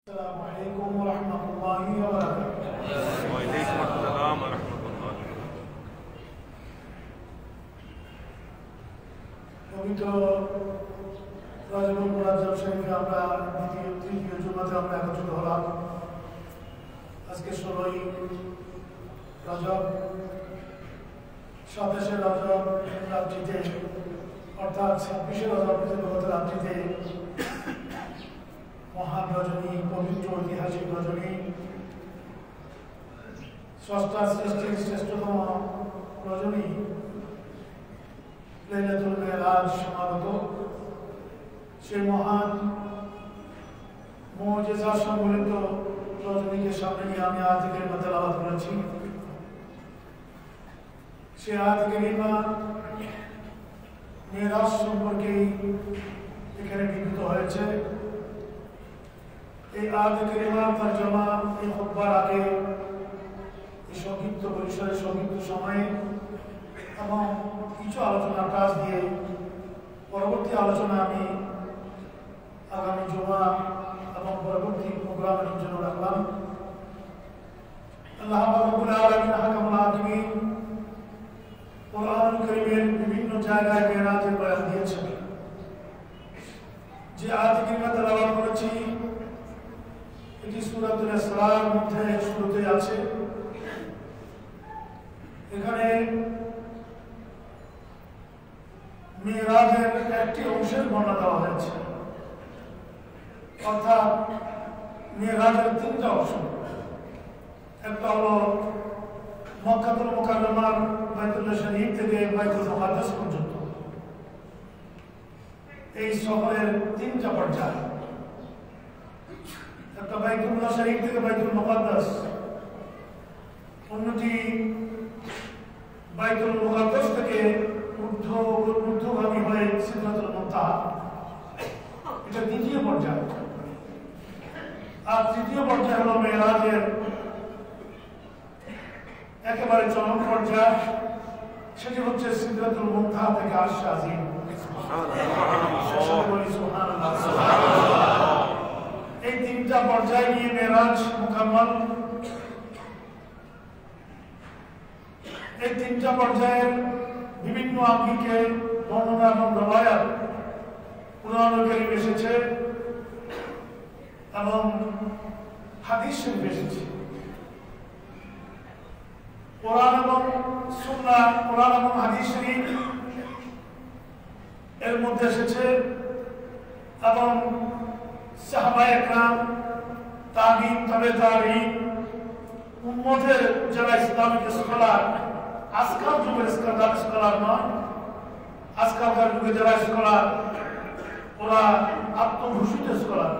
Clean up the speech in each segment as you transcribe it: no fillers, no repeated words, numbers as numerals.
السلام عليكم ورحمة الله وبركاته. وعليكم السلام ورحمة الله. পবিত্র রজবুল মুরাজ্জব শরীফে আমরা তৃতীয় জুমাতে আমরা একত্রিত হলাম। আজকে 16ই রজব, 27শে রজব রাত্রিতে, অর্থাৎ 26শে রজব গত রাত্রিতে মহান রজনী, পবিত্র ঐতিহাসিক রজনী, স্রষ্টার সৃষ্টির শ্রেষ্ঠতম রজনী লাইলাতুল মেরাজ সমাগত। সেই মহান মুজিজা সম্বলিত রজনীকে সামনে নিয়ে আমি আয়াত কারিমা তেলাওয়াত করেছি। সেই আয়াত কারিমা মেরাজ সম্পর্কেই এখানে বিবৃত হয়েছে। এই আয়াত কারিমার তরজমা এই খুতবার আগে এই সংক্ষিপ্ত পরিসরে সংক্ষিপ্ত সময়ে এবং কিছু আলোচনার কাজ দিয়ে পরবর্তী আলোচনা আমি আগামী জুমা এবং পরবর্তী প্রোগ্রামের জন্য রাখলাম। আল্লাহ রাব্বুল আলামিন হাকামুল হাকিমিন কোরআনুল কারীমের বিভিন্ন জায়গায় মেরাজের বয়ান দিয়েছেন। যে আয়াত কারিমা তেলাওয়াত করেছি এটি সূরাতুল ইসরার মধ্যে শুরুতে আছে। এখানে মেরাজের একটি অংশের বর্ণনা দেওয়া হয়েছে, অর্থাৎ মেরাজের তিনটা অংশ। একটা হলো মক্কাতুল মুকাররমার বাইতুল্লাহ শরীফ থেকে বাইতুল মুকাদ্দাস পর্যন্ত, এই সফরের তিনটা পর্যায়। একটা বাইতুল্লাহ শরীফ থেকে বাইতুল মুকাদ্দাস, অন্যটি বাইতুল মুকাদ্দাস থেকে ঊর্ধ্বগামী হয়ে সিদরাতুল মুনতাহা, এটা দ্বিতীয় পর্যায়। আর তৃতীয় পর্যায় হলো মেরাজের একেবারে চরম পর্যায়, সেটি হচ্ছে সিদরাতুল মুনতাহা থেকে আরশ আজিম। এই তিনটা পর্যায় নিয়ে মেরাজ মুকাম্মাল। এই তিনটা পর্যায়ের বিভিন্ন আঙ্গিকে বর্ণনা এবং রওয়ায়াত কুরআনুল কারীমে এসেছে এবং হাদিস শরীফে এসেছে। কোরআন এবং সুন্নাহ, কোরআন এবং হাদিস শরীফ এর মধ্যে এসেছে এবং সাহাবায়ে কেরাম, তাবিঈন, তাবে তাবিঈন, উম্মতের যারা ইসলামিক স্কলার, আজকাল যুগের স্কলার নয়, আজকালকার যুগে যারা স্কলার ওরা আত্মঘোষিত স্কলার,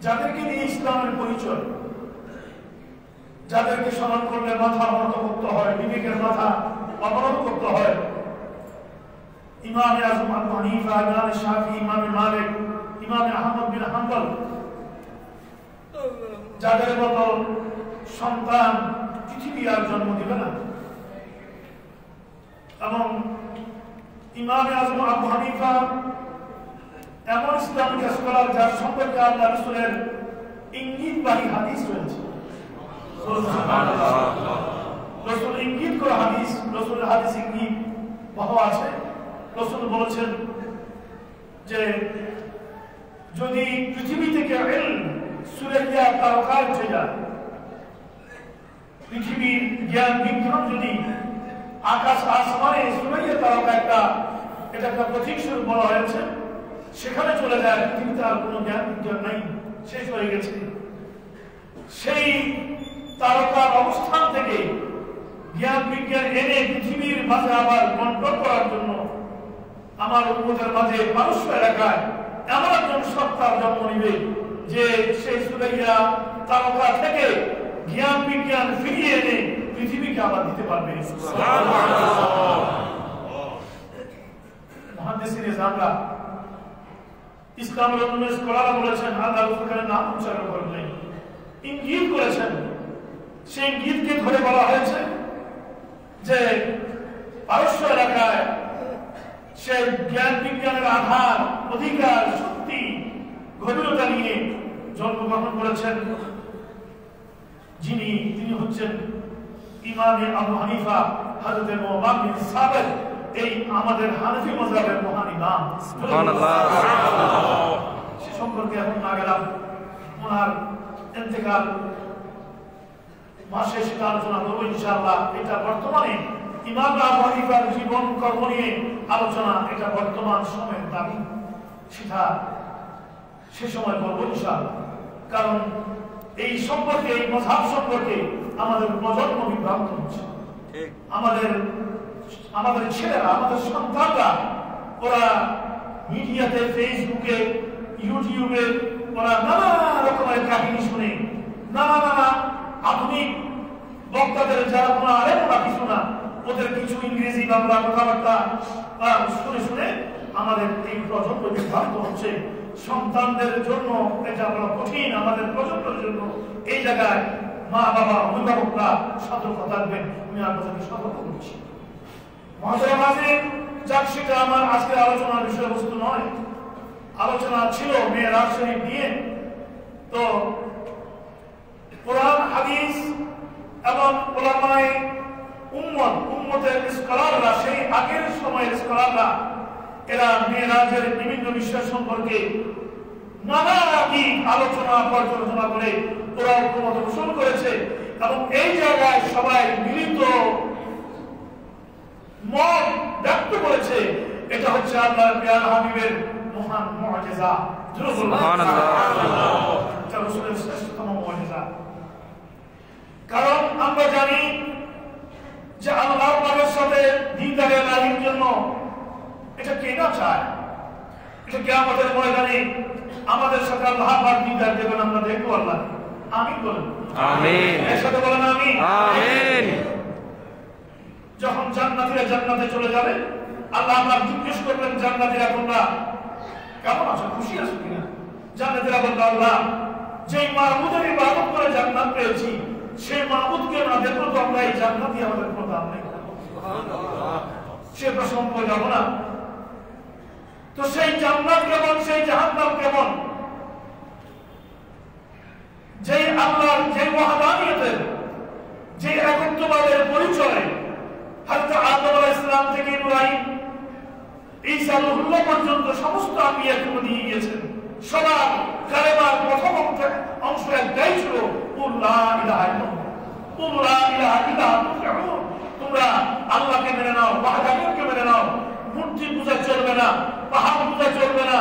যাদেরকে নিয়ে ইসলামের পরিচয়, যাদেরকে স্মরণ করলে মাথা অবনত করতে হয়, বিবেকের মাথা অবনত করতে হয়। ইমাম আযম আবু হানিফা, ইমাম শাফি, ইমাম মালিক, ইমাম আহমদ বিন হাম্বল, যাদের মতো সন্তান পৃথিবী আর জন্ম দিবে না। এবং ইমাম আযম আবু হানিফা এমন ইসলামিক স্কলার যার সম্পর্কে আল্লাহ রাসূলের ইঙ্গিতবাহী হাদিস রয়েছে। রাসূল ইঙ্গিত করা হাদিস, রাসূলের হাদিস ইঙ্গিত বহু আছে। রাসূল বলেছেন যে যদি পৃথিবী থেকে ইলম সুরাইয়া তারকায় উঠে যায়, পৃথিবীর জ্ঞান বিজ্ঞান যদি আকাশ আসমানে সুরাইয়া তারকা এটা একটা প্রতীক স্বরূপ বলা হয়েছে, সেখানে চলে যায়, পৃথিবীতে আর কোনো জ্ঞান বিজ্ঞান নাই, শেষ হয়ে গেছে। সেই তারকার অবস্থান থেকে জ্ঞান বিজ্ঞান এনে পৃথিবীর মাঝে আবার কন্ট্রোল করার জন্য আমার উম্মতের মাঝে মানুষ এলাকায় এমন একজন সত্তার জন্ম নিবে যে সেই সুরাইয়া তারকা থেকে জ্ঞান বিজ্ঞান ফিরিয়ে এনে পৃথিবীকে আবার দিতে পারবে। মুহাদ্দিসিনে জানলা ইসলামের অন্য স্কলাররা বলেছেন, আল্লাহ রাসূলের নাম উচ্চারণ করেন নাই, ইঙ্গিত করেছেন। সেই ইঙ্গিতকে ধরে বলা হয়েছে যে পারস্য এলাকায় সেই জ্ঞান বিজ্ঞানের আধার, অধিকার, শক্তি গভীরতা নিয়ে জন্মগ্রহণ করেছেন, তিনি হচ্ছেন ইমামে আবু হানিফা হযরত মুহাম্মদ বিন সাবিত, এই আমাদের হানাফি মাযহাবের মহান ইমাম। সুবহানাল্লাহ। সে সম্পর্কে এখন না গেলাম, ওনার ইন্তেকাল মাসে সেটা আলোচনা করবো ইনশাআল্লাহ। এটা বর্তমানে ইমাম আবু হানিফার জীবন কর্ম নিয়ে আলোচনা, এটা বর্তমান সময়ের দাবি, সেটা সে সময় করবো ইনশাআল্লাহ। কারণ এই সম্পর্কে, এই মাযহাব সম্পর্কে আমাদের প্রজন্ম বিভ্রান্ত হচ্ছে। আমাদের ছেলেরা, আমাদের সন্তানরা, ওরা মিডিয়াতে, ফেসবুকে, ইউটিউবে ওরা নানা রকমের কাহিনী শুনে, নানা আধুনিক বক্তাদের যারা কোনো আলেম না কিছু না, ওদের কিছু ইংরেজি বাংলা কথাবার্তা শুনে আমাদের এই প্রজন্ম বিভ্রান্ত হচ্ছে। সন্তানদের জন্য এটা বড় কঠিন, আমাদের প্রজন্মের জন্য। এই জায়গায় মা বাবা, অভিভাবকরা সতর্ক থাকবেন, আমি আপনাদেরকে সতর্ক করছি। মহাশয় হাজির, যাক সেটা আমার আজকের আলোচনার বিষয়বস্তু নয়। আলোচনা ছিল মেরাজ শরীফ নিয়ে। তো কোরআন হাদিস এবং উলামায়ে উম্মতের স্কলাররা, সেই আগের সময়ের স্কলাররা, এরা মেরাজের বিভিন্ন বিষয় সম্পর্কে নানাবিধ আলোচনা পর্যালোচনা করে ওরা ঐক্যমত পোষণ করেছে এবং এই জায়গায় সবাই মিলিত মত ব্যক্ত করেছে এটা হচ্ছে আল্লাহর প্রিয় হাবিবের মহান মুআজিজা। সুবহানাল্লাহ। এটা রাসূলের শ্রেষ্ঠতম মুআজিজা। কারণ আমরা জানি যে আল্লাহর পাকের সাথে দিদারে লাহির জন্য এটা কে না চায়? এটা কিয়ামতের ময়দানে আমাদের সাথে আল্লাহ পাক দিদার দেবেন, আমরা দেখব। আল্লাহ আমিন বলেন। আমিন। এর সাথে বলেন আমিন। আমিন। যখন জান্নাতীরা জান্নাতে চলে যাবে, আল্লাহ পাক জিজ্ঞেস করবেন জান্নাতীরা, তোমরা কেমন আছো, খুশি আছো কিনা? জান্নাতীরা বলবে, আল্লাহ যেই মাবুদের ইবাদত করে জান্নাত পেয়েছি, সেই মাবুদকে না দেখো তো আমরা এই জান্নাতই আমাদের কোনো দাম নেই। সুবহানাল্লাহ। সে প্রসঙ্গ যাব না। তো সেই জান্নাত কেমন, সেই জাহান্নাম কেমন? যে আল্লাহর, যে ওয়াহদানিয়তের, যে একত্ববাদের পরিচয় হযরত আদম আলাইহিস সালাম থেকে ইব্রাহিম, ঈসা রূহুল্লাহ পর্যন্ত সমস্ত আম্বিয়াকে দিয়ে গিয়েছেন। সবার কালেমার প্রথম অংশ একটাই ছিল, কুল লা ইলাহা ইল্লাল্লাহ, কুল লা ইলাহা ইল্লাল্লাহ। তোমরা আল্লাহকে মেনে নাও, ওয়াহদানিয়তকে মেনে নাও। মূর্তি পূজা চলবে না, পাহাড় পূজা চলবে না,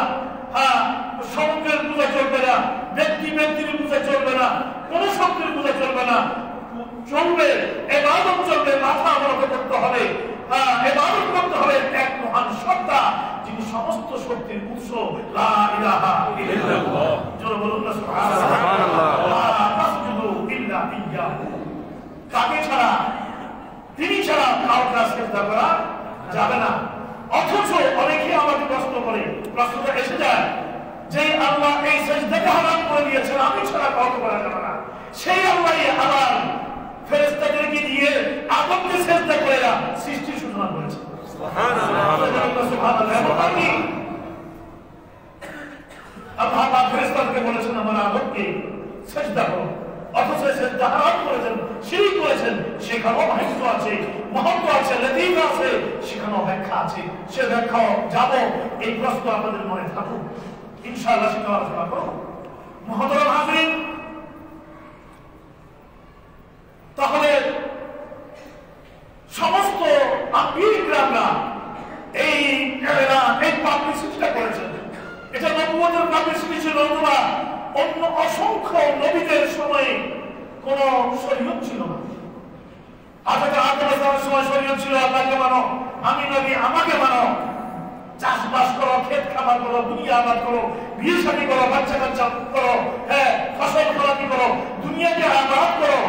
সমুদ্রের পূজা চলবে না, ব্যক্তির পূজা চলবে না, কোন শক্তির পূজা চলবে না। চলবে ইবাদত, চলবে মাথা অবনত করতে হবে, ইবাদত করতে হবে এক মহান সত্তা যিনি সমস্ত শক্তির উৎস। লা ইলাহা ইল্লাল্লাহ। জোরে বলুন না সুবহানাল্লাহ। লা তাসজুদু ইল্লা ইয়্যাহু। কাকে ছাড়া? তিনি ছাড়া কাউকে সিজদা করা যাবে না। অথচ অনেকে আমাকে প্রশ্ন করে, প্রশ্নটা এসে যায় যে আল্লাহ এই সিজদাকে হারাম করে দিয়েছেন, আমি ছাড়া কাউকে করা যাবে না। সেই আল্লাহই আবার ফেরেশতাদেরকে দিয়ে আদমকে সিজদা করে সৃষ্টির সূচনা করেছেন। সুবহানাল্লাহ। সুবহানাল্লাহ। আল্লাহ ফেরেশতাদেরকে বলেছেন আমার আদমকে সিজদা করো, অথচ সিজদা হারাম করেছেন, শিরক করেছেন। সেখানেও মাহাত্ম্য আছে, মহত্ব আছে, লতিফ আছে, সেখানেও ব্যাখ্যা আছে। সে ব্যাখ্যা যাব, এই প্রশ্ন আমাদের মনে থাকুক, ইনশাআল্লাহ সেটা আলোচনা করব। মুহতারাম হাজিরিন, তাহলে সমস্ত আম্বিয়ারা এই পাবলিসিটিটা করেছেন। এটা নবুয়তের পাবলিসিটি ছিল না, অন্য অসংখ্য নবীদের সময়ে কোন শরীয়ত ছিল না। আদম আলাইহিস সময় শরীয়ত ছিল আল্লাহকে মানো, আমি নবী আমাকে মানো, চাষবাস করো, ক্ষেত খামার করো, দুনিয়া আবাদ করো, বিয়ে শাদী করো, বাচ্চা কাচ্চা করো, ফসল ফলাতি করো, দুনিয়াকে আবাদ করো,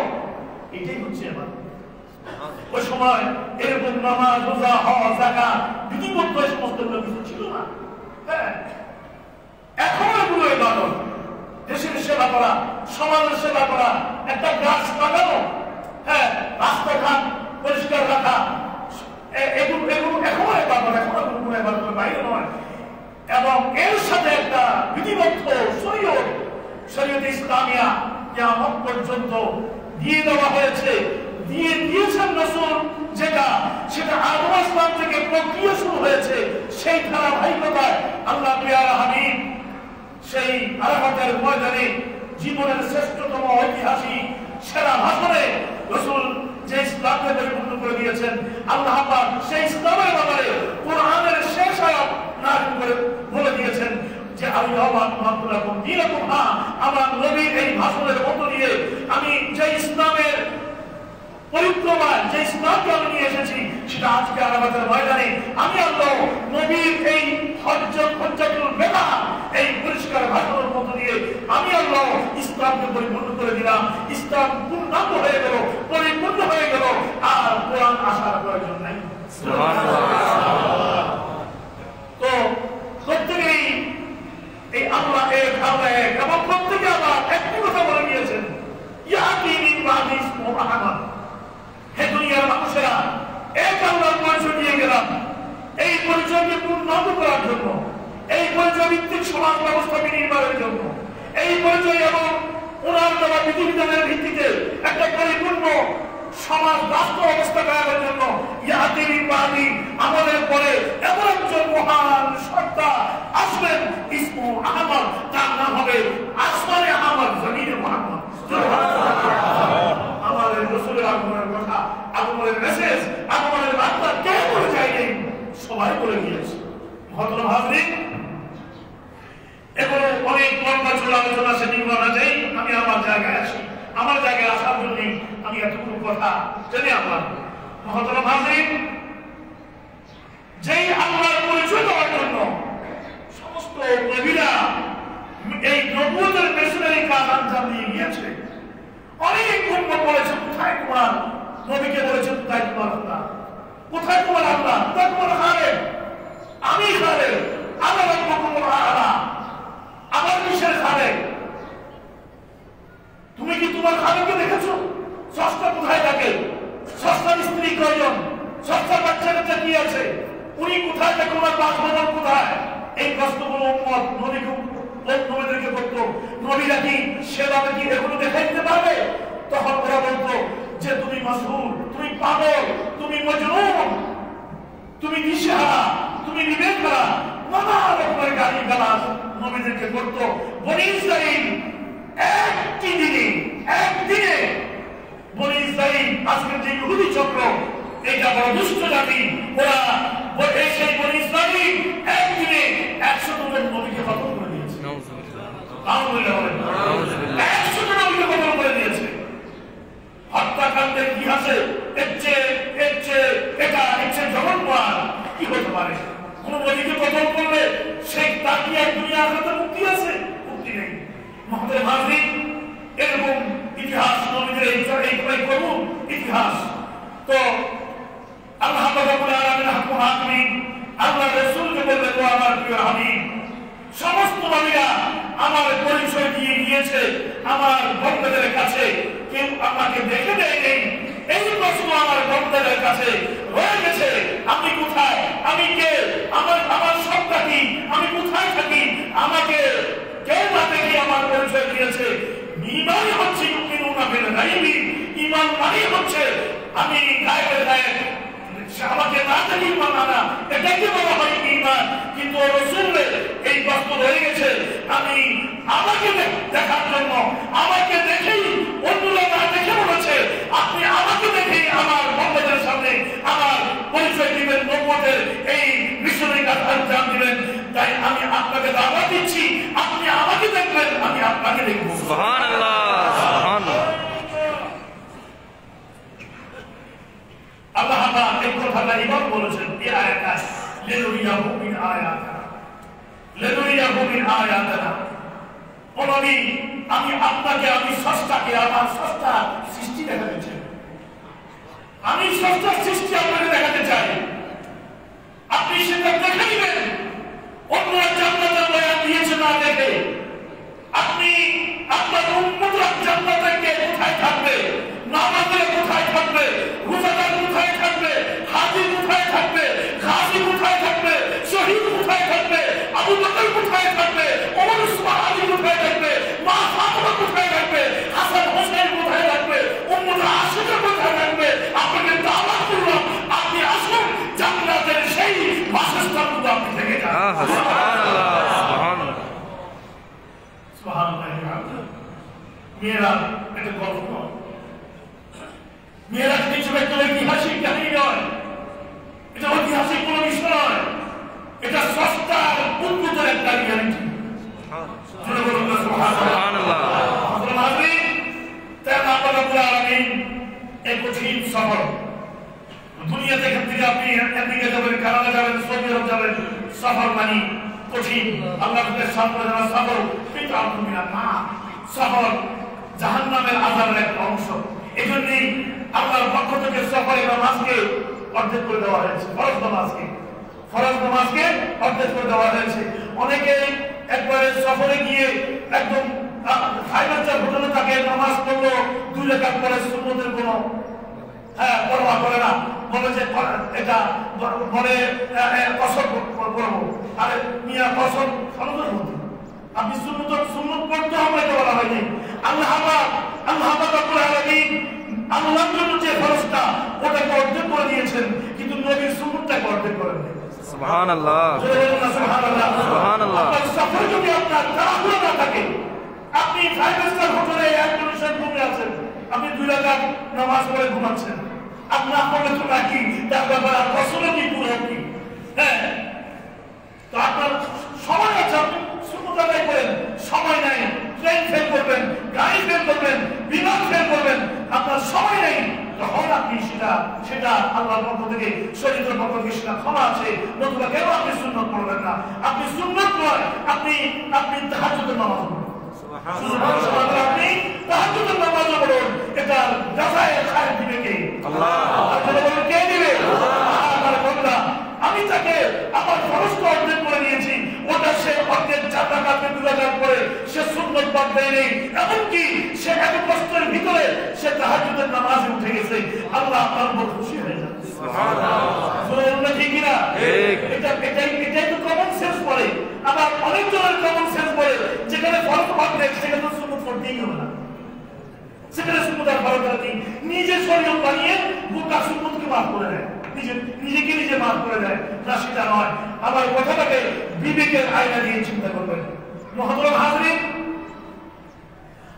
এটাই হচ্ছে এবার। ওই সময় এরকম নামাজ, রোজা, হজ, যাকাত, বিধিবদ্ধ এই সমস্ত কিছু ছিল না। এখন এগুলো ইবাদত, দেশের সেবা করা, সমাজের সেবা করা, একটা গাছ লাগানো, রাস্তাঘাট পরিষ্কার রাখা, এগুলো এখন ইবাদত, এখন এগুলো ইবাদতের বাইরে নয়। এবং এর সাথে একটা বিধিবদ্ধ কিয়ামত পর্যন্ত দিয়ে দেওয়া হয়েছে, দিয়ে দিয়েছেন রাসূল, সেটা আদম আসমান থেকে প্রক্রিয়া শুরু হয়েছে। সেই ধারাবাহিকতায় আল্লাহ পেয়ারা হাবিব সেই আরাফাতের ময়দানে জীবনের শ্রেষ্ঠতম ঐতিহাসিক সেরা ভাষণে রাসূল যে ইসলামকে পরিপূর্ণ করে দিয়েছেন, আল্লাহ পাক সেই ইসলামের ব্যাপারে কোরআনের শেষ আয়াত নাযিল করে বলে দিয়েছেন যে আল্লাহু আকবার দীনকুম। আমার নবীর এই ভাষণের মধ্য দিয়ে আমি যে ইসলামের পরিক্রমায় যে ইসলামকে আমি নিয়ে এসেছি, সেটা আজকে আরাফাতের ময়দানে আমি আল্লাহ নবীর এই হজ্জাতুল বেদা এই পরিষ্কার ভাষণের মধ্য দিয়ে আমি আল্লাহ ইসলামকে পরিপূর্ণ করে দিলাম। ইসলাম পূর্ণাঙ্গ হয়ে গেল, পরিপূর্ণ হয়ে গেল, আর কোরআন আসার প্রয়োজন নাই। তো প্রত্যেকেই এই আল্লাহ এক, আল্লাহ এক, এবং প্রত্যেকে আবার একটি কথা বলে নিয়েছেন, ইয়াতি মিন বাদি ইসমুহু আহমদ। হে দুনিয়ার মানুষেরা, এক আল্লাহর পরিচয় দিয়ে গেলাম, এই পরিচয়কে পূর্ণাঙ্গ করার জন্য, এই পরিচয় ভিত্তিক সমাজ ব্যবস্থাকে নির্মাণের জন্য, এই পরিচয় এবং ওনার দেওয়া বিধিবিধানের ভিত্তিতে একটা পরিপূর্ণ সমাজ রাষ্ট্র অবস্থা কায়েমের জন্য ইয়াতি মিন বাদি আমাদের পরে এমন একজন মহান সত্তা আসবেন, ইসমুহু আহমদ, তার নাম হবে আসমানে আহমদ, জমিনে মুহাম্মদ। আমাদের রাসূলের আগমনের কথা, আগমনের মেসেজ, আগমনের বার্তা কে বলে যায়নি? সবাই বলে গিয়েছে। মহতরম হাজরিন, এগুলো অনেক লম্বা চূড়া আলোচনা সে নির্মাণ যাই, আমি আমার জায়গায় আসি। আমার জায়গায় আসার জন্য আমি এতটুকু কথা জেনে আমার মহতরম হাজরিন, যেই আল্লাহর পরিচয় দেওয়ার জন্য সমস্ত নবীরা এই নবুয়তের মিশনারি কাজ আঞ্জাম দিয়ে গিয়েছে। অনেক উম্মত বলেছে, কোথায় তোমার নবীকে বলেছে, কোথায় তোমার আল্লাহ, কোথায় তোমার আল্লাহ, কোথায় তোমার খালেক? আমি খালেক, আমার আল্লাহ, আমার কিসের খালেক? তুমি কি তোমার খালেককে দেখেছো? স্রষ্টা কোথায় থাকে? স্রষ্টার স্ত্রী কয়জন? স্রষ্টার বাচ্চা কাচ্চা কি আছে? উনি কোথায় থাকে? ওনার বাসভবন কোথায়? এই প্রশ্নগুলো উম্মত নবীদেরকে করতো। নবীরা কি সেভাবে কি এগুলো দেখাই দিতে পারবে? তখন ওরা বলতো যে তুমি মাসহুর, তুমি পাগল, তুমি মজনুন, তুমি দিশেহারা, তুমি বিবেকহারা, নানা রকমের গালি গালাজ নবীদেরকে করতো। বনি ইসরাঈল একদিনে বনি ইসরাঈল, আজকের যে ইহুদি চক্র, এটা বড় দুষ্ট জাতি, ওরা সেই বনি ইসরাঈল একদিনে 100 জন নবীকে খতম করে দিয়েছে। 100 জন নবীকে খতম করে দিয়েছে। হত্যাকাণ্ডের ইতিহাসে এটা জগন্মার কি হতে পারে? কোন নবীকে খতম করলে সেই তার কি আর দুনিয়া আখিরাতে মুক্তি আছে? মুক্তি নেই। মহতরম হাজরিন, এরকম ইতিহাস নবীদের এই করুন ইতিহাস। তো আল্লাহ রাব্বুল আলামিন হাকুম হাকিম আল্লাহ রাসূলকে বললেন, ও আমার প্রিয় হাবিব, সমস্ত নবীরা আমার পরিচয় দিয়ে গিয়েছে আমার বন্দেদের কাছে, কেউ আমাকে দেখে দেয়নি। এই প্রশ্ন আমার বন্দেদের কাছে রয়ে গেছে, আমি কোথায়, আমি কে, আমার সত্তা কি, আমি কোথায় থাকি, আমাকে কেউ না দেখে আমার পরিচয় দিয়েছে। ঈমানই হচ্ছে ইউমিনুনা বিল গায়বি, ঈমান মানে হচ্ছে আমি গায়েবের গায়েব, আমাকে না দেখে ঈমান আনা, এটাকে বলা হয় ঈমান। কিন্তু রাসূলের এই প্রশ্ন রয়ে গেছে, আমি আমাকে দেখার জন্য, আমাকে দেখেই অন্যরা না দেখে বলেছে, আপনি আমাকে দেখেই আমার বন্ধুদের সামনে আমার পরিচয় দিবেন, নবুয়তের এই মিশনের কাজ আঞ্জাম দিবেন। তাই আমি আপনাকে দাওয়াত দিচ্ছি, আপনি আমাকে দেখবেন, আমি আপনাকে দেখব। সুবহানাল্লাহ, সুবহানাল্লাহ। আল্লাহ পাক এই কথাটা ইমাম বলেছেন এই আয়াতে, লিনুরিয়াহু মিন আয়াতিনা, লিনুরিয়াহু মিন আয়াতিনা। ও নবী, আমি আপনাকে, আমি স্রষ্টাকে, আমার স্রষ্টা সৃষ্টি দেখাতে চাই, আমি স্রষ্টার সৃষ্টি আপনাকে দেখাতে চাই। আপনি সেটা দেখে দিবেন। অন্যরা জান্নাতের বয়ান দিয়েছে না দেখে, আপনি আপনার উম্মতরা জান্নাতে কোথায় থাকবে, নামাজে কোথায় থাকবে, রোজাদার কোথায় থাকবে, হাজী কোথায় থাকবে, গাজী কোথায় থাকবে, শহীদ কোথায় থাকবে, আবু বকর কোথায় থাকবে, ওমর উসমান আলী কোথায় থাকবে, মা ফাতেমা কোথায় থাকবে, মেয়েরা একটা গল্প নয়, মেয়েরা কিছু একটা ঐতিহাসিক কাহিনী নয়, এটা ঐতিহাসিক কোন বিষয় নয়, এটা সস্তার উদ্ভূতের একটা রিয়ালিটি। এক কঠিন সফর, দুনিয়াতে এখান থেকে আপনি আমেরিকা যাবেন, কানাডা যাবেন, সৌদি আরব যাবেন, সফর মানে কঠিন। আল্লাহর সামনে যাওয়া সফর কিন্তু আলহামদুলিল্লাহ না, সফর জাহান্নামের আযাবের একটা অংশ। এজন্যই আল্লাহর পক্ষ থেকে সফরের নামাজকে অর্ধেক করে দেওয়া হয়েছে, ফরজ নামাজকে অর্ধেক করে দেওয়া হয়েছে। অনেকে একবারে সফরে গিয়ে একদম ফাইনাল হোটেলে থাকে, নামাজ পড়লো 2 রাকাত পরে সুন্নতের কোনো পরোয়া করে না, বলে যে এটা বলে কসর করবো। আরে মিয়া কসর ফরজের মধ্যে আপনি সুন্নত পড়তে হবে, এটা বলা হয়নি। আল্লাহ রাব্বুল আলামিন আল্লাহর জন্য যে ফরজটা ওটাকে অর্ধেক করে দিয়েছেন, কিন্তু নবীর সুন্নতটাকে অর্ধেক করেন নাই। সুবহানাল্লাহ, সুবহানাল্লাহ। সফর যদি আপনার তাড়াহুড়ো না থাকে, আপনি 5 স্টার হোটেলে এয়ার কন্ডিশন রুমে আছেন, আপনি 2 রাকাত নামাজ পড়ে ঘুমাচ্ছেন, আপনার পড়ে তো নাকি তার ব্যাপারে কসরে কি পুরো কি? হ্যাঁ, তো আপনার সময় আছে, আপনি সুন্নত আদায় করেন, সময় নাই, ট্রেন ফেল করবেন, গাড়ি ফেল করবেন, বিমান ফেল করবেন, আপনার সময় নেই, তখন আপনি সেটা আল্লাহর পক্ষ থেকে, শরীয়তের পক্ষ থেকে সেটা ক্ষমা আছে। নতুবা কেন আপনি সুন্নত পড়বেন না? আপনি সুন্নত নয়, আপনি তাহাজ্জুদের নামাজ পড়ুন, আপনি তাহাজ্জুদের নামাজ পড়ুন। এটা জাযায়ে খায়র দিবে কে? আল্লাহ। আপনারা বলেন কে দিবে? আমার বান্দা, আমি তাকে আমার ফরজটা অর্জন করে নিয়েছি, ওটা সে অর্ধেক 4 রাকাত 2 রাকাত পরে সে সুন্নত বাদ দেয় নেই, এমনকি সে এত কষ্টের ভিতরে সে তাহাজ্জুদের নামাজে উঠে গেছে, আল্লাহ আপনার উপর খুশি হয়ে যাবে। সুবহানাল্লাহ, ঠিক কিনা? এটাই তো কমন সেন্স পড়ে। আবার অনেক জনের কমন সেন্স পড়ে, যেখানে ফরজ অর্ধেক সেখানে সুন্নত পড়তেই হবে না, সেখানে সুন্নত আর ফরজ নেই, নিজে শরীয়ত বানিয়ে গোটা সুন্নতকে মাফ করে দেয়, নিজে মাফ করে দেয় না, সেটা নয়। আমার কথাটাকে বিবেকের আয়না দিয়ে চিন্তা করবেন। মুহতারাম হাজরিন,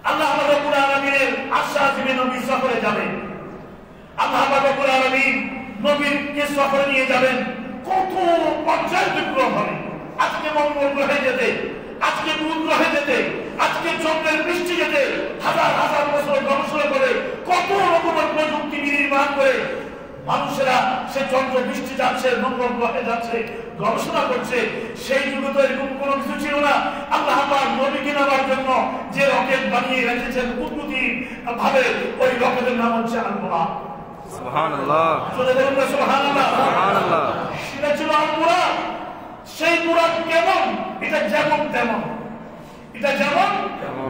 আল্লাহ রাব্বুল আলামিনের আশা দিবে নবী সফরে যাবেন, আল্লাহ রাব্বুল আলামিন নবীকে সফরে নিয়ে যাবেন, কত পর্যায় বিক্রম হবে। আজকে মঙ্গল গ্রহে যেতে, আজকে বুধ গ্রহে যেতে, আজকে চন্দ্রের পৃষ্ঠে যেতে হাজার হাজার বছর গবেষণা করে, কত রকমের প্রযুক্তি নির্মাণ করে মানুষেরা সে চন্দ্র বৃষ্টি যাচ্ছে, মঙ্গল গ্রহে যাচ্ছে, গবেষণা করছে। সেই যুগে তো এরকম কোনো কিছু ছিল না। আল্লাহ পাক নবীকে নেওয়ার জন্য যে রকেট বানিয়ে রেখেছেন উন্নতি ভাবে, ওই রকেটের নাম হচ্ছে আল-বুরাক। সুবহানাল্লাহ, সুবহানাল্লাহ, সুবহানাল্লাহ। সেটা ছিল আল-বুরাক। সেই বুরাক কেমন? এটা যেমন তেমন, এটা যেমন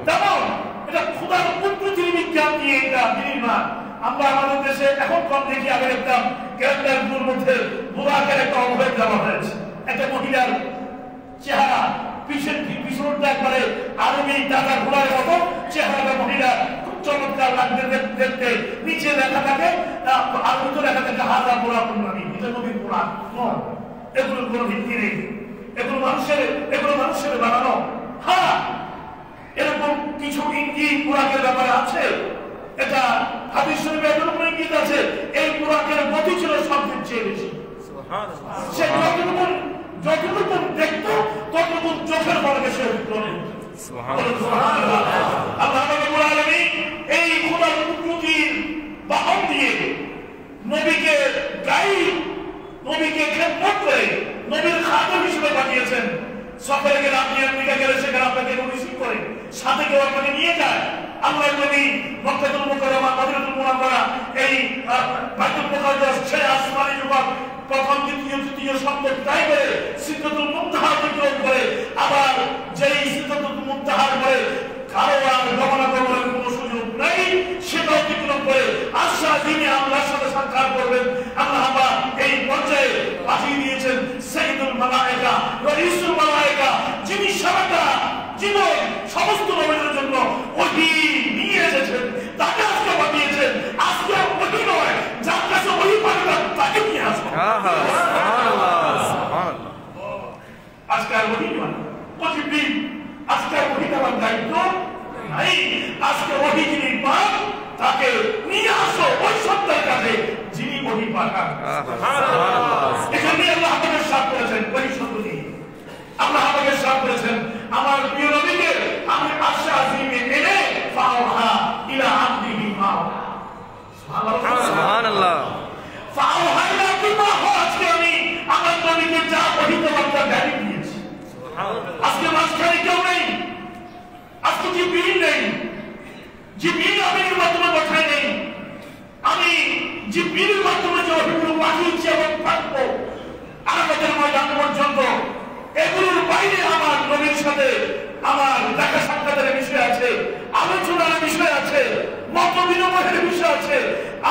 তেমন, এটা খোদার উন্নতির বিজ্ঞান দিয়ে এটা নির্মাণ। আমরা আমাদের দেশে এখন কম দেখি, আগে দেখতাম গ্যান্ডারপুর মধ্যে বুরাকের একটা অবহেল দেওয়া হয়েছে, একটা মহিলার চেহারা পিছনটা একবারে আরবি দাদা ঘোড়ার মতো চেহারাটা, মহিলা খুব চমৎকার লাগতে দেখতে, নিচে লেখা থাকে আর ভিতরে লেখা থাকে হাজার বুরাক নামি, এটা নবীর বুরাক। এগুলোর কোনো ভিত্তি নেই, এগুলো মানুষের বানানো। হ্যাঁ, এরকম কিছু ইঙ্গিত বুরাকের ব্যাপারে আছে, এটা হাদিস শরীফে এরকম ইঙ্গিত আছে। এই বুরাকের গতি ছিল সবচেয়ে চেয়ে বেশি। সে যতটুকু দেখতো ততটুকু চোখের বলকে সে আল্লাহ রাব্বুল আলামিন এই খোদার কুদরতির বাহন দিয়ে নবীকে গাইড, নবীকে খেদমত করে নবীর খাদেম হিসেবে পাঠিয়েছেন। সফরে গেলে আপনি আমেরিকা গেলে সেখানে আপনাকে রিসিভ করে, সাথে কেউ আপনাকে নিয়ে যায়। আল্লাহ নবী মক্কাতুল মুকাররমা, মদিনাতুল মুনাওয়ারা, এই বাইতুল মুকাদ্দাস, সেই আসমানি যুবক প্রথম দ্বিতীয় তৃতীয় সপ্তম তাই করে সিদরাতুল মুনতাহা অতিক্রম করে, আবার যেই সিদরাতুল মুনতাহার পরে কারো আর গমনাগমনের কোনো সুযোগ নাই, সেটা অতিক্রম করে আশা দিনে আল্লাহর সাথে সাক্ষাৎ করবেন। আল্লাহ পাক এই পর্যায়ে পাঠিয়ে দিয়েছেন সাইয়্যিদুল মালায়েকা, রাইসুল মালায়েকা, যিনি সারাটা জীবন সমস্ত নবীদের জন্য ওহী নিয়ে এসেছেন, তাকে আজকে পাঠিয়েছেন। আজকে ওহী নয়, যার কাছে ওহী পাঠাবেন তাকে নিয়ে আসবেন। আজকে আর ওহী নয়, প্রতিদিন আজকে ওহী দেওয়ার দায়িত্ব নাই, আজকে ওহী যিনি পান তাকে নিয়ে আসো ওই সত্তার কাছে যিনি ওহী পাঠান। এখানে আল্লাহ আমাদের সাথ করেছেন ওই শব্দ দিয়ে। আল্লাহ আমাদের সাথ করেছেন আমার প্রিয় নবীকে আমি আরশে আজিমে এনে ফাওহা ইলা আবদিহি মা সুবহানাল্লাহ। ফাওহা ইলা বিমা আজকে আমি আমার নবীকে যা ওহী বার্তা জানিয়ে দিয়েছি। আজকে মাঝখানে কেউ নেই, আজকে জিবরিল নেই, জিবরিল আমিনের মাধ্যমে পাঠাই নেই। আমি জিবরিলের মাধ্যমে যে ওহীগুলো পাঠিয়েছি এবং পাঠাবো আমাদের ময়দান পর্যন্ত, এগুলোর বাইরে আমার নবীর সাথে আমার দেখা সাক্ষাতের বিষয় আছে, আলোচনার বিষয় আছে, মত বিনিময়ের বিষয় আছে,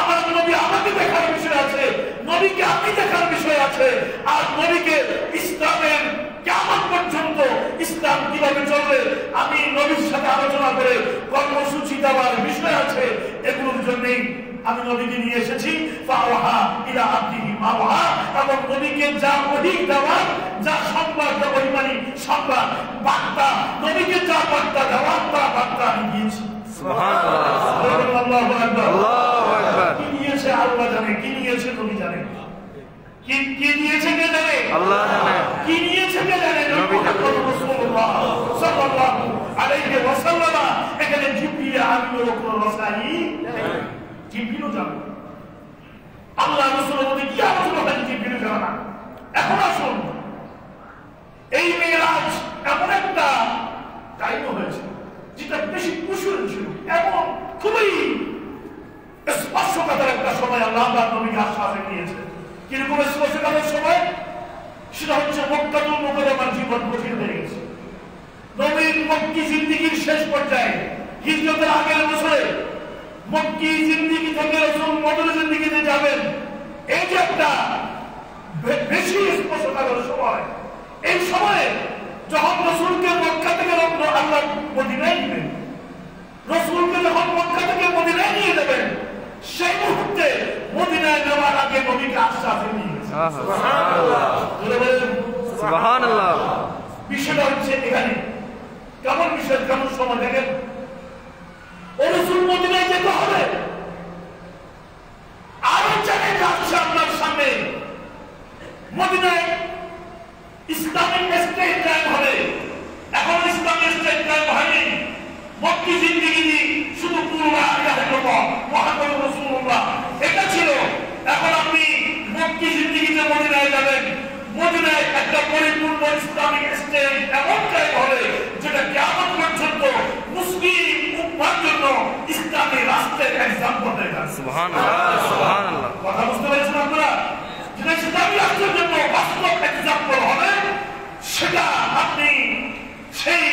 আমার নবী আমাকে দেখার বিষয় আছে, নবীকে আমি দেখার বিষয় আছে, আর নবীকে ইসলামের কিয়ামত পর্যন্ত ইসলাম কিভাবে চলবে আমি নবীর সাথে আলোচনা করে কর্মসূচি দেওয়ার বিষয় আছে। এগুলোর জন্যই আমি নবীকে নিয়ে এসেছি ফাওহা ইলা আবদিহি মা ওয়াহা, এবং নবীকে যা ওহী দেওয়ার, যা সংবাদ দেওয়া মানে সংবাদ বার্তা, নবীকে যা বার্তা দেওয়ার তা বার্তা আমি দিয়েছি। সুবহানাল্লাহ। আল্লাহু আকবার। আল্লাহু আকবার। কি নিয়েছে আল্লাহ জানে, কি নিয়েছে নবী জানে, কি নিয়েছে কে জানে? আল্লাহ জানে। কি নিয়েছে কে জানে? নবী রাসূলুল্লাহ সাল্লাল্লাহু আলাইহি ওয়াসাল্লাম। এখানে জিবরিল আমিনুর কোন রাসাই জিবরিলও জানে। আল্লাহ রাসূলের মধ্যে কি আলোচনা হয় জিবরিল জানে না। এখন আসুন, এই মেরাজ এমন একটা টাইম হয়েছে যেটা বেশি কুশল ছিল এবং খুবই স্পর্শকাতর একটা সময় আল্লাহ নবীকে আশ্বাস দিয়েছে। কিরকম স্পর্শকাতর সময়? সেটা হচ্ছে মক্কাতুল মুকাররমার জীবন কঠিন হয়ে গেছে। নবীর মক্কি জিন্দেগীর শেষ পর্যায়ে হিজরতের আগের বছরে মক্কি জিন্দেগি থেকে রাসূল মদিনা জিন্দেগিতে যাবেন, এই যে একটা বেশি স্পর্শকাতর সময়, এই সময়ে যখন রাসূলকে মক্কা থেকে আল্লাহ মদিনায় নেবেন, রাসূলকে যখন মক্কা থেকে মদিনায় নিয়ে যাবেন, সেই মুহূর্তে মদিনায় নেওয়ার আগে নবীকে আশ্বাস দিয়েছেন। সুবহানাল্লাহ। সুবহানাল্লাহ। বিষয়টা হচ্ছে এখানে কেমন বিষয়, কেমন সময় দেখেন, ও রাসূল মদিনায় যেতে হবে, আরো জায়গায় যাচ্ছে আপনার সামনে, মদিনায় ইসলামিক স্টেট কায়েম হবে। এখন ইসলামিক স্টেট কায়েম হয়নি, মক্কি জিন্দেগি শুধু লা ইলাহা ইল্লাল্লাহ মুহাম্মাদুর রাসূলুল্লাহ এটা ছিল। এখন আপনি মক্কি জিন্দেগিতে মদিনায় যাবেন, মদিনায় একটা পরিপূর্ণ ইসলামিক স্টেট এমন কায়েম হবে যেটা কিয়ামত পর্যন্ত মুসলিম উম্মার জন্য ইসলামী রাষ্ট্রের এক্সাম্পল হয়ে যাবে। সুবহানাল্লাহ। সুবহানাল্লাহ। কথা বুঝতে পেরেছেন আপনারা? যেটা ইসলামী রাষ্ট্রের জন্য বাস্তব এক্সাম্পল হবে, সেটা আপনি সেই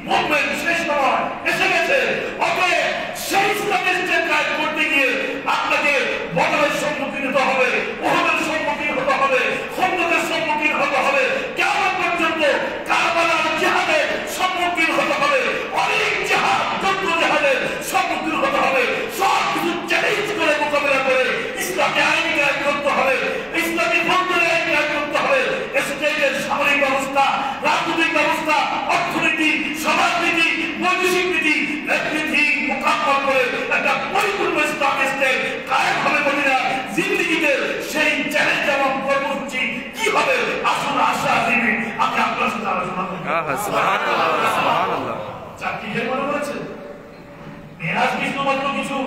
মুভমেন্ট শেষ সময় এসে গেছে। অতএব সেই ইসলামী স্টেট কায়েম করতে গিয়ে আপনাকে বদরের সম্মুখীন হতে হবে, উহুদের সম্মুখীন হতে হবে, খন্দকের সম্মুখীন হতে হবে, কিয়ামত পর্যন্ত কারবালার জিহাদের সম্মুখীন হতে হবে, অনেক জিহাদ যুদ্ধ জিহাদের সম্মুখীন হতে হবে। সব কিছু চ্যালেঞ্জ করে মোকাবিলা করে ইসলামী আইন কায়েম করতে হবে, ইসলামী ফৌজদারি আইন কায়েম করতে হবে। স্টেটের সামরিক ব্যবস্থা, রাজনৈতিক ব্যবস্থা, অর্থনীতি, সমাজনীতি, বৈদেশিক নীতি, নেতৃত্ব মোকাবিলা করে একটা পরিপূর্ণ ইসলামী স্টেট কায়েম হবে মদিনা জিন্দেগিতে। সেই চ্যালেঞ্জ এবং কর্মসূচি কি হবে আসুন আশা দিনে আমি আপনার সাথে আলোচনা করব। সুবহানাল্লাহ। সুবহানাল্লাহ। চাকরি যে মনে করেছে মেরাজ কিছু মাত্র কিছু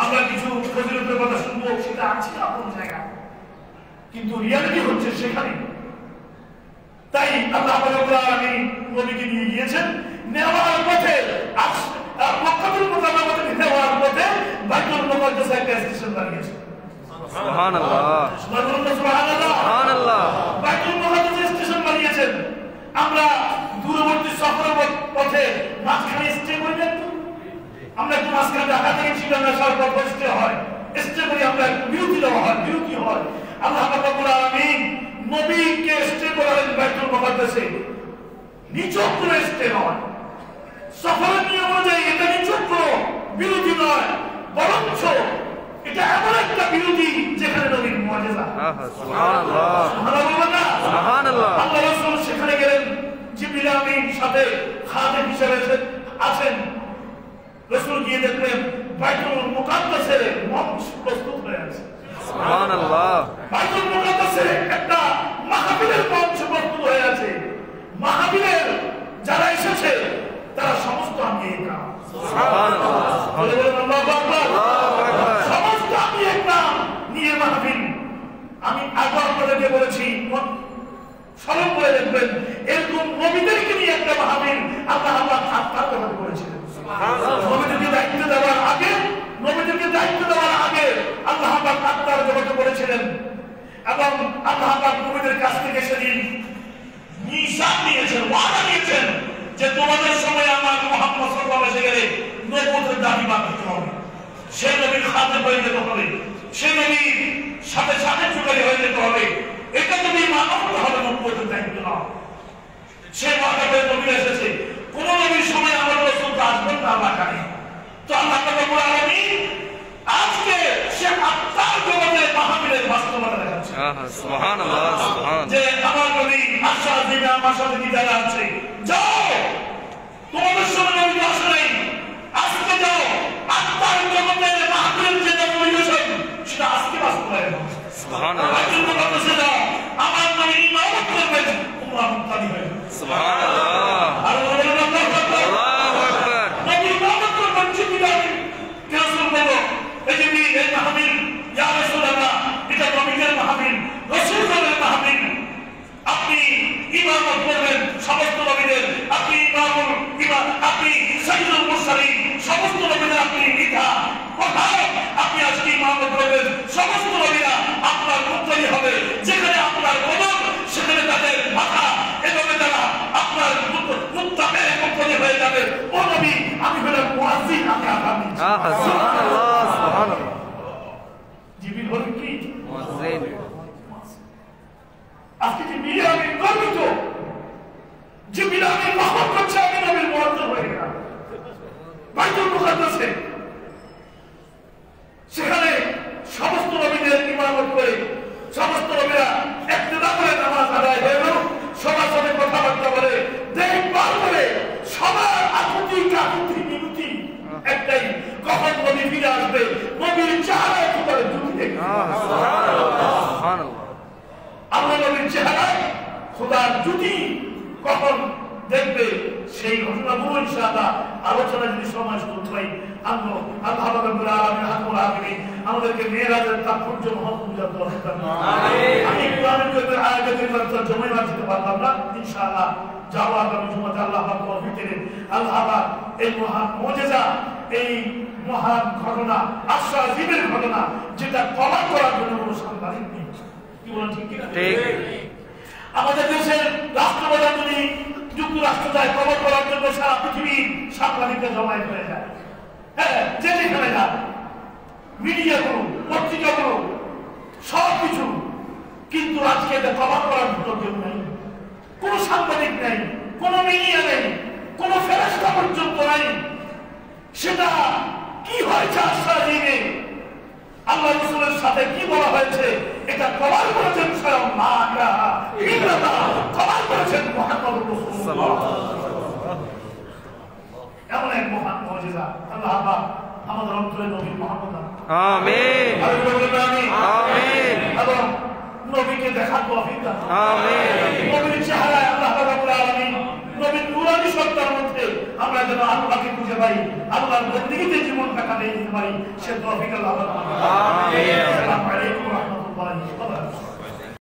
আমরা কিছু ফজিলতের কথা শুনবো, সেটা আছে আপনার জায়গা, কিন্তু রিয়ালিটি হচ্ছে সেখানে। তাই আল্লাহ রাব্বুল আলামিন নবীকে নিয়ে গিয়েছেন, নেওয়ার পথে মক্কাতুল মুকাররমাতে নেওয়ার পথে বাইতুল মুকাদ্দাসে একটা স্টেশন বানিয়েছে। সুবহানাল্লাহ। সুবহানাল্লাহ। বাইতুল মুকাদ্দাসে স্টেশন বানিয়েছেন। আমরা দূরবর্তী সফরের পথে মাঝখানে স্টে করি না, আমরা একটু মাঝখানে ঢাকা থেকে চিটাগাং সফর স্টে হয়, স্টে করি, আমরা একটু বিরতি দেওয়া হয়, বিরতি হয়। আল্লাহ রাব্বুল আলামিন নবীকে স্টে করালেন বাইতুল মুকাদ্দাসে, নিচক করে স্টে নয়, সফরের নিয়ম অনুযায়ী এটা নিচক করো, বিরতি নয়, বরঞ্চ এটা এমন একটা বিরতি যেখানে নবীর মুআজিজা। সুবহানাল্লাহ। সুবহানাল্লাহ। আল্লাহ রাসূল সেখানে গেলেন, জিবরিল আমিন সাথে খাদেম হিসেবে আছেন, রাসূল গিয়ে দেখলেন বাইতুল মুকাদ্দাসের মঞ্চ প্রস্তুত হয়ে আছে। সুবহানাল্লাহ। বাইতুল মুকাদ্দাসের একটা মাহফিলের মঞ্চ প্রস্তুত হয়ে আছে। মাহফিলের যারা এসেছে তারা সমস্ত আঙ্গিকা সুবহানাল্লাহ। আল্লাহু আকবার। সমস্ত আঙ্গিকা নিয়ে মাহফিল। আমি আগে আপনাদেরকে বলেছি, স্মরণ করে দেখবেন, এরকম নবীদেরকে নিয়ে একটা মাহফিল আল্লাহ তাআলা করেছিলেন। নবীদেরকে দায়িত্ব দেওয়ার আগে আল্লাহ তাআলা জগতে বলেছিলেন, এবং আল্লাহ নবীদের কাছ থেকে সেদিন মিসাক নিয়েছেন, ওয়াদা নিয়েছেন যে তোমাদের সময় আমার মুহাম্মদ সাল্লাল্লাহু আলাইহি ওয়াসাল্লাম নবুয়তের দাবি বাঁধতে হবে, সেই নবীর খাদেম হয়ে যেতে হবে, সেই নবীর সাথে সাথে চুকারি হয়ে যেতে হবে। এটা তুমি মানতে হবে, নবুয়তের দায়িত্ব নাও। সে ওয়াদা করে নবী এসেছে। কোন নবীর সময় আমার রাসূল আসবেন না আল্লাহ জানে। তো আল্লাহ রাব্বুল আলামিন আজকে সে আত্মার জগতে মাহফিলের বাস্তবতা দেখাচ্ছে। সুবহানাল্লাহ, সুবহানাল্লাহ। যে আমার নবী আশা দিনা মাসাদি যারা আছে, যাও তোমাদের সময় নবী আসে নাই, আজকে যাও আত্মার জগতে মাহফিলের যে পরিবেশন সেটা আজকে বাস্তবায়ন হবে। সুবহানাল্লাহ। আমার নবী ইমামত করবেন, তোমরা মুক্তাদি হয়ে যাবে। সুবহানাল্লাহ। আল্লাহু আকবার। নবী ইমামত করবেন, জিবরিল রাসূল বলো, এই যে এই মাহফিল, ইয়া রাসূলুল্লাহ, এটা নবীদের মাহফিল, রাসূলের মাহফিল। আপনি ইমামত করবেন সমস্ত নবীদের, আপনি আপনি সাইয়্যিদুল মুরসালিন, সমস্ত নবীদের আপনি লিখা কোথায় আপনি আজকে ইমামত করবেন। সমস্ত নবীরা আপনার মুক্তাদি হবে। যেখানে আপনার কদম সেখানে তাদের মাথা, এভাবে তারা আপনার মুক্তাদি হয়ে যাবে। ও নবী, আমি হলাম মুয়াজ্জিন, আমি আযান দিচ্ছি। সুবহানাল্লাহ, সুবহানাল্লাহ। জিবরিল হলেন কি? মুয়াজ্জিন। আজকে জিবরিল আমি গর্বিত, জিবরিল আমি মহব্বত করছে, আমি নবীর মুয়াজ্জিন হয়ে গেলাম বাইতুল মুকাদ্দাসে। সেখানে সমস্ত নবীদের ইমামত করে সমস্ত নবীরা ইক্তেদা করে নামাজ আদায় হয়ে গেল। সবার সাথে কথাবার্তা বলে, দেখভাল করে, সবার আকুতি কাকুতি মিনতি একটাই, কখন নবী ফিরে আসবে, নবীর চেহারায় খোদার দুটি দেখবে। আল্লাহ নবীর চেহারায় খোদার দুটি কখন দেখবে, সেই ঘটনাগুলো ইনশাআল্লাহ আলোচনা যদি সময় সুযোগ পাই আনবো। আল্লাহ রাব্বুল আলামিন হাকুল আমিন আমাদেরকে মেরাজের তাৎপর্য মহৎ বুঝাতে তৌফিক দান করুন। আমি কোরআনের কারিমের আয়াতের মধ্যে জমাই রাখতে পারলাম না, ইনশাআল্লাহ যাবো আগামী জুমাতে আল্লাহ পাক তৌফিক দেন। আল্লাহ পাক এই মহান মুজিজা, এই মহান ঘটনা, আশরাফের ঘটনা, যেটা কভার করার জন্য কোনো সাংবাদিক নেই। কি বলেন, ঠিক কি না? ঠিক। আমাদের দেশের রাষ্ট্রপ্রধান যদি যুক্তরাষ্ট্র যায় কভার করার জন্য সারা পৃথিবীর সাংবাদিকরা জমায়েত হয়ে যায়। হ্যাঁ, যে যেখানে যায়, মিডিয়াগুলো, পত্রিকাগুলো, সবকিছু। কিন্তু আজকে এটা কভার করার মতো কেউ নেই, কোন সাংবাদিক নেই, কোন মিডিয়া নেই, কোন ফেরেশতা পর্যন্ত নাই। সেটা কি হয়েছে আশরাফে, আল্লাহ রাসূলের সাথে কি বলা হয়েছে, এটা কভার করেছেন স্বয়ং লা ইলাহা ইল্লাল্লাহ, কভার করেছেন মুহাম্মদুর রাসূলুল্লাহ। এমন এক মহান মুজিজা আল্লাহ পাক আমাদের অন্তরে নবী মুহাম্মদ আমিন আমিন এবং নবীকে দেখার তৌফিক দান আমিন নবীর চেহারায় আল্লাহ রাব্বুল আলামিন নবীর নূরানি সত্তার মধ্যে আমরা যেন আল্লাহকে খুঁজে পাই, আল্লাহর বন্দেগীতে জীবন কাটাতে পারি, সে তৌফিক আল্লাহ। আমিন। আসসালামু আলাইকুম।